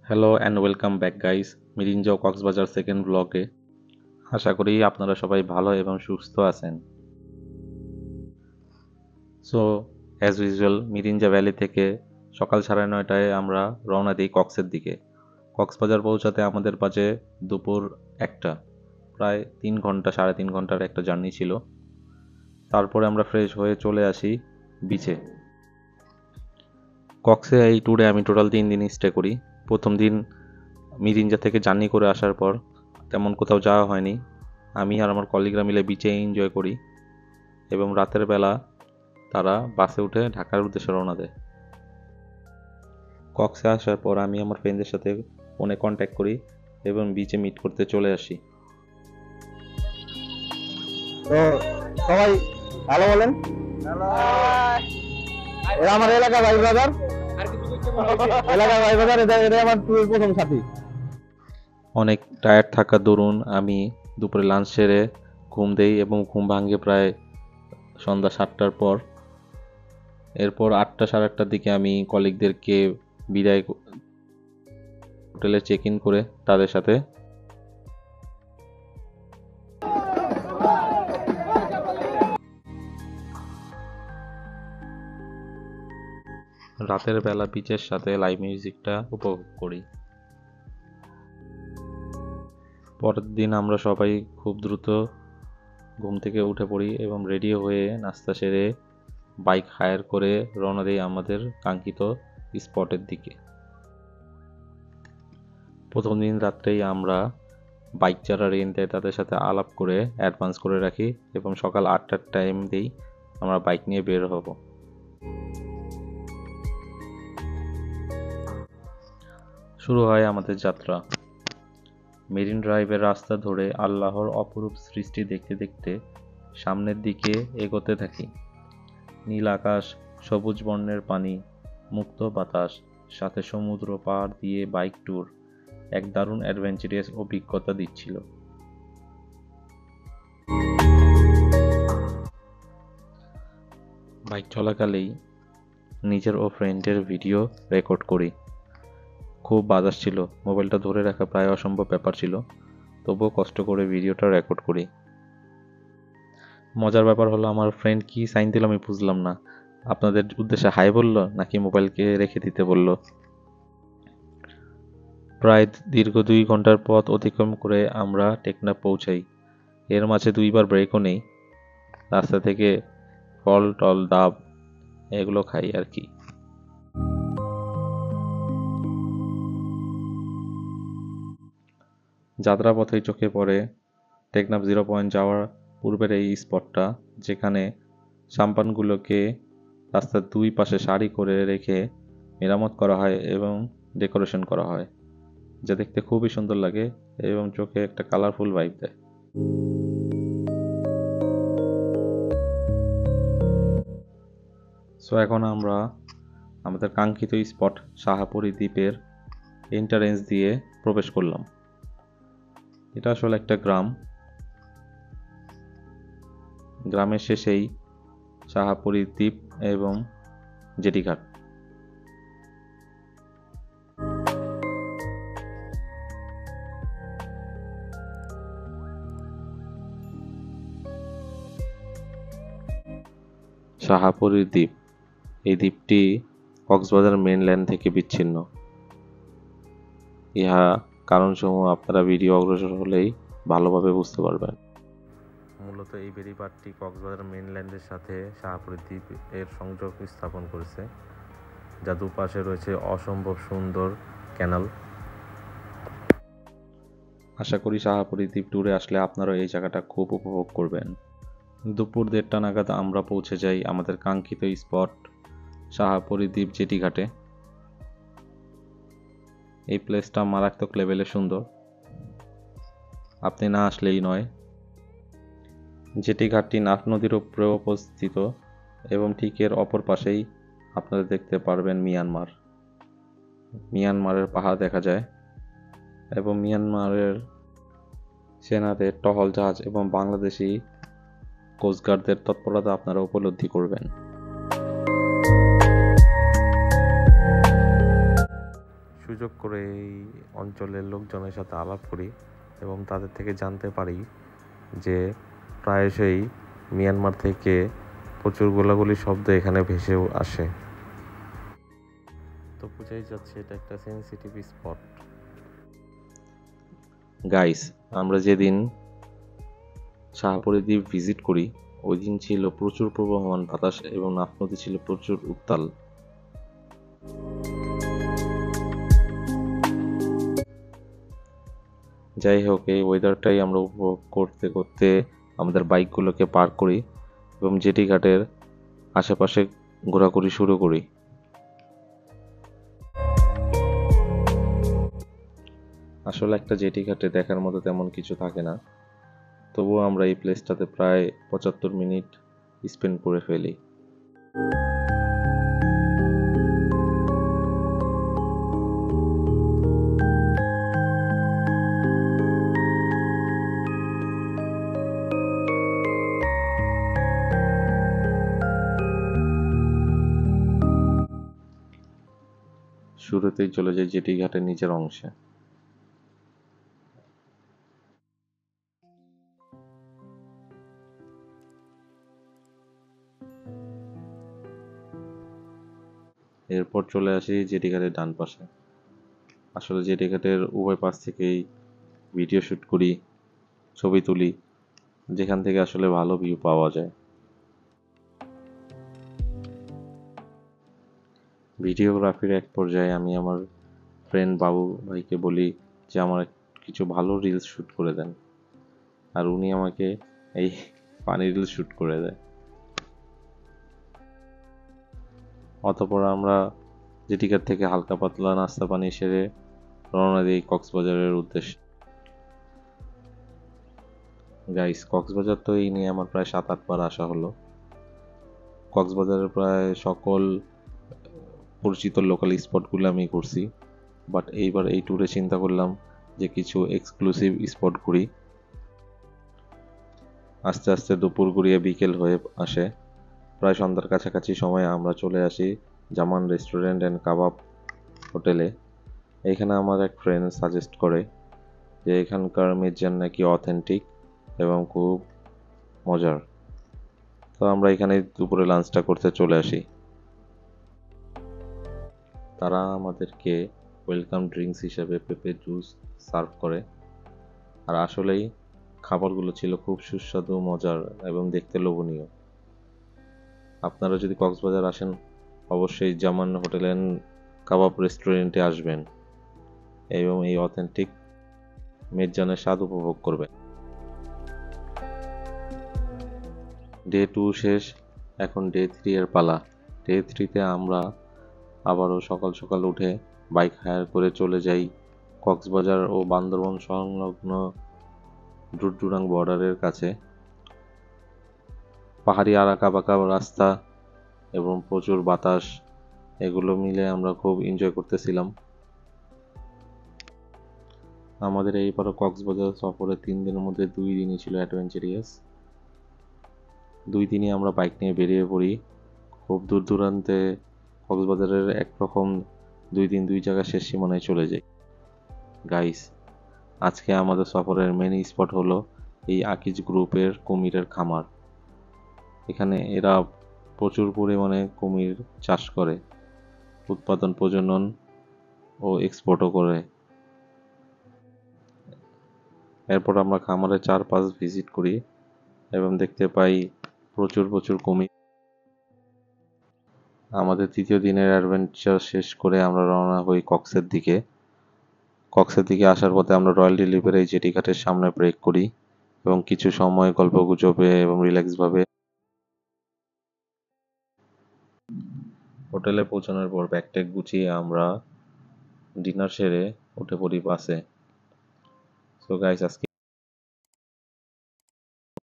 Hello and welcome back guys Mirinja Cox's Bazar second ব্লগে। আশা করি আপনারা সবাই ভালো এবং সুস্থ আছেন। So as usual Mirinja valley থেকে সকাল 9:30টায় আমরা রওনা দিই কক্সের দিকে। কক্সবাজার পৌঁছাতে আমাদের বাজে দুপুর 1টা, প্রায় 3 ঘন্টা 3.5 ঘন্টার একটা জার্নি ছিল। তারপরে আমরা ফ্রেশ হয়ে চলে আসি বিচে। কক্সে এই ট্যুরে আমি টোটাল 3 দিন স্টে করি। প্রথম দিন মিরিঞ্জা থেকে জার্নি করে আসার পর তেমন কোথাও যাওয়া হয়নি। আমি আর আমার কলিগরা মিলে বিচে এনজয় করি এবং রাতের বেলা তারা বাসে উঠে ঢাকার উদ্দেশ্যে রওনা দেয়। কক্সে আসার পর আমি আমার ফ্রেন্ডদের সাথে ফোনে কন্ট্যাক্ট করি এবং বিচে মিট করতে চলে আসি। তো সবাই হ্যালো বলেন। এরা আমার এলাকা ভাই বাজার, এলাকা ভাই বাজার, এটা আমার ট্যুরের প্রথম সাথী। অনেক টায়ার্ড থাকা দরুন আমি দুপুরে লাঞ্চ সেরে ঘুম দেই এবং ঘুম ভাঙে প্রায় সন্ধ্যা 7টার পর। এরপর 8টা 8:30টার দিকে আমি কলিগদেরকে বিদায় হোটেলে চেক ইন করে তাদের সাথে রাতের বেলা বিচের সাথে লাইভ মিউজিকটা উপভোগ করি। পরের দিন আমরা সবাই খুব দ্রুত ঘুম থেকে উঠে পড়ি এবং রেডি হয়ে নাস্তা সেরে বাইক হায়ার করে রওনা দিই আমাদের কাঙ্ক্ষিত স্পটের দিকে। প্রথম দিন রাত্রেই আমরা বাইক যারা রেন্ট দেয় তাদের সাথে আলাপ করে অ্যাডভান্স করে রাখি এবং সকাল 8টার টাইম দিই আমরা বাইক নিয়ে বের হব। শুরু হয় আমাদের যাত্রা। মেরিন ড্রাইভের রাস্তা ধরে আল্লাহর অপরূপ সৃষ্টি দেখতে দেখতে সামনের দিকে এগোতে থাকি। নীল আকাশ, সবুজ বর্ণের পানি, মুক্ত বাতাস, সাথে সমুদ্র পাড় দিয়ে বাইক ট্যুর এক দারুণ অ্যাডভেঞ্চারাস অভিজ্ঞতা দিচ্ছিল। বাইক চলাকালেই নিজের ও ফ্রেন্ডের ভিডিও রেকর্ড করি। খুব বাতাস ছিল, মোবাইলটা ধরে রাখা প্রায় অসম্ভব ব্যাপার ছিল, তবুও কষ্ট করে ভিডিওটা রেকর্ড করি। মজার ব্যাপার হলো আমার ফ্রেন্ড কি সাইন দিল আমি বুঝলাম না। আপনাদের উদ্দেশ্যে হাই বললো নাকি মোবাইলকে রেখে দিতে বলল। প্রায় দীর্ঘ 2 ঘন্টার পথ অতিক্রম করে আমরা টেকনাফ পৌঁছাই। এর মাঝে 2বার ব্রেকও নেই। রাস্তা থেকে ফল টল ডাব এগুলো খাই আর কি। যাত্রাপথেই চোখে পড়ে টেকনাফ 0 পয়েন্ট যাওয়ার পূর্বের এই স্পটটা, যেখানে সাম্পানগুলোকে রাস্তার 2 পাশে সারি করে রেখে মেরামত করা হয় এবং ডেকোরেশন করা হয়, যা দেখতে খুবই সুন্দর লাগে এবং চোখে একটা কালারফুল ভাইব দেয়। সো এখন আমরা আমাদের কাঙ্ক্ষিত স্পট শাহাপুরী দ্বীপের এন্ট্রান্স দিয়ে প্রবেশ করলাম। এটা আসলে একটা গ্রাম। গ্রামের শেষেই শাহাপুরী দ্বীপ এবং জেটিঘাট। শাহাপুরী দ্বীপ, এই দ্বীপটি কক্সবাজার মেইনল্যান্ড থেকে বিচ্ছিন্ন। ইহা কারণসমূহ আপনারা ভিডিও অগ্রসর হলেই ভালোভাবে বুঝতে পারবেন। মূলত এই বেড়িবাঁধটি কক্সবাজার মেইনল্যান্ডের সাথে শাহাপুরী দ্বীপ এর সংযোগ স্থাপন করেছে, যা দুপাশে রয়েছে অসম্ভব সুন্দর ক্যানাল। আশা করি শাহাপুরী দ্বীপ ট্যুরে আসলে আপনারা এই জায়গাটা খুব উপভোগ করবেন। দুপুর 1:30 নাগাদ আমরা পৌঁছে যাই আমাদের কাঙ্ক্ষিত স্পট শাহাপুরী দ্বীপ জেটিঘাটে। এই প্লেসটা মারাত্মক লেভেলে সুন্দর, আপনি না আসলেই নয়। জেটিঘাটটি নাফ নদীর উপরে অবস্থিত এবং ঠিক এর অপর পাশেই আপনারা দেখতে পারবেন মিয়ানমারের পাহাড় দেখা যায় এবং মিয়ানমারের সেনাদের টহল জাহাজ এবং বাংলাদেশি কোস্টগার্ডদের তৎপরতা আপনারা উপলব্ধি করবেন। সুযোগ করে এই অঞ্চলের লোকজনের সাথে আলাপ করি এবং তাদের থেকে জানতে পারি যে প্রায়শই মিয়ানমার থেকে প্রচুর গোলাগুলি শব্দ এখানে ভেসে আসে। তো বোঝাই যাচ্ছে এটা একটা সেন্সিটিভ স্পট। গাইস, আমরা যেদিন শাহপরী দ্বীপ ভিজিট করি ওই দিন ছিল প্রচুর প্রবহমান বাতাস এবং নাফ নদী ছিল প্রচুর উত্তাল। যাই হোক, এই ওয়েদারটাই আমরা উপভোগ করতে করতে আমাদের বাইকগুলোকে পার্ক করি এবং জেটি ঘাটের আশেপাশে ঘোরাঘুরি শুরু করি। আসলে একটা জেটি ঘাটে দেখার মতো তেমন কিছু থাকে না, তবুও আমরা এই প্লেসটাতে প্রায় 75 মিনিট স্পেন্ড করে ফেলি। শুরুতেই চলে যাই জেটি ঘাটের নিচের অংশে। এরপর চলে আসি জেটি ঘাটের ডান পাশে। আসলে জেটি ঘাটের উভয় পাশ থেকেই ভিডিও শ্যুট করি, ছবি তুলি, যেখান থেকে আসলে ভালো ভিউ পাওয়া যায়। ভিডিওগ্রাফির এক পর্যায়ে আমি আমার ফ্রেন্ড বাবু ভাইকে বলি যে আমার কিছু ভালো রিলস শ্যুট করে দেন, আর উনি আমাকে এই পানি রিলস শ্যুট করে দেয়। অতঃপর আমরা জেটি ঘাট থেকে হালকা পাতলা নাস্তা পানি সেরে রওনা দিই কক্সবাজারের উদ্দেশ্যে। গাইস, কক্সবাজার তো এই নিয়ে আমার প্রায় 7-8 বার আসা হলো। কক্সবাজারের প্রায় সকল পরিচিত লোকাল স্পটগুলো আমি ঘুরছি, বাট এইবার এই ট্যুরে চিন্তা করলাম যে কিছু এক্সক্লুসিভ স্পট ঘুরি। আস্তে আস্তে দুপুর গড়িয়ে বিকেল হয়ে আসে। প্রায় সন্ধ্যার কাছাকাছি সময়ে আমরা চলে আসি জামান রেস্টুরেন্ট অ্যান্ড কাবাব হোটেলে। এখানে আমার এক ফ্রেন্ড সাজেস্ট করে যে এখানকার মির্জান নাকি অথেন্টিক এবং খুব মজার। তো আমরা এখানে দুপুরে লাঞ্চটা করতে চলে আসি। তারা আমাদেরকে ওয়েলকাম ড্রিঙ্কস হিসেবে পেঁপে জুস সার্ভ করে, আর আসলেই খাবারগুলো ছিল খুব সুস্বাদু, মজার এবং দেখতে লোভনীয়। আপনারা যদি কক্সবাজার আসেন অবশ্যই জামান হোটেল অ্যান্ড কাবাব রেস্টুরেন্টে আসবেন এবং এই অথেন্টিক মির্জানের স্বাদ উপভোগ করবেন। ডে 2 শেষ, এখন ডে 3 এর পালা। ডে 3-তে আমরা আবারও সকাল সকাল উঠে বাইক হায়ার করে চলে যাই কক্সবাজার ও বান্দরবন সংলগ্ন ডুরডুরাং বর্ডারের কাছে। পাহাড়ি আঁকা বাঁকা রাস্তা এবং প্রচুর বাতাস, এগুলো মিলে আমরা খুব এনজয় করতেছিলাম। আমাদের এইবারও কক্সবাজার সফরে 3 দিনের মধ্যে 2 দিনই ছিল অ্যাডভেঞ্চারিয়াস। 2 দিনই আমরা বাইক নিয়ে বেরিয়ে পড়ি। খুব দূর দূরান্তে কক্সবাজারের একরকম 2 দিন 2 জায়গা শেষ সীমানায় চলে যাই। গাইস, আজকে আমাদের সফরের মেন স্পট হলো এই আকিজ গ্রুপের কুমিরের খামার। এখানে এরা প্রচুর পরিমাণে কুমির চাষ করে, উৎপাদন, প্রজনন ও এক্সপোর্টও করে। এরপর আমরা খামারের চারপাশ ভিজিট করি এবং দেখতে পাই প্রচুর প্রচুর কুমির। আমাদের 3য় দিনের অ্যাডভেঞ্চার শেষ করে আমরা রওনা হই কক্সের দিকে। কক্সের দিকে আসার পথে আমরা রয়্যাল রিলিফের এই জেটি ঘাটের সামনে ব্রেক করি এবং কিছু সময় গল্পগুজবে এবং রিল্যাক্সভাবে হোটেলে পৌঁছানোর পর ব্যাগট্যাগ গুছিয়ে আমরা ডিনার সেরে উঠে পড়ি বাসে। সো গাইস, আজকে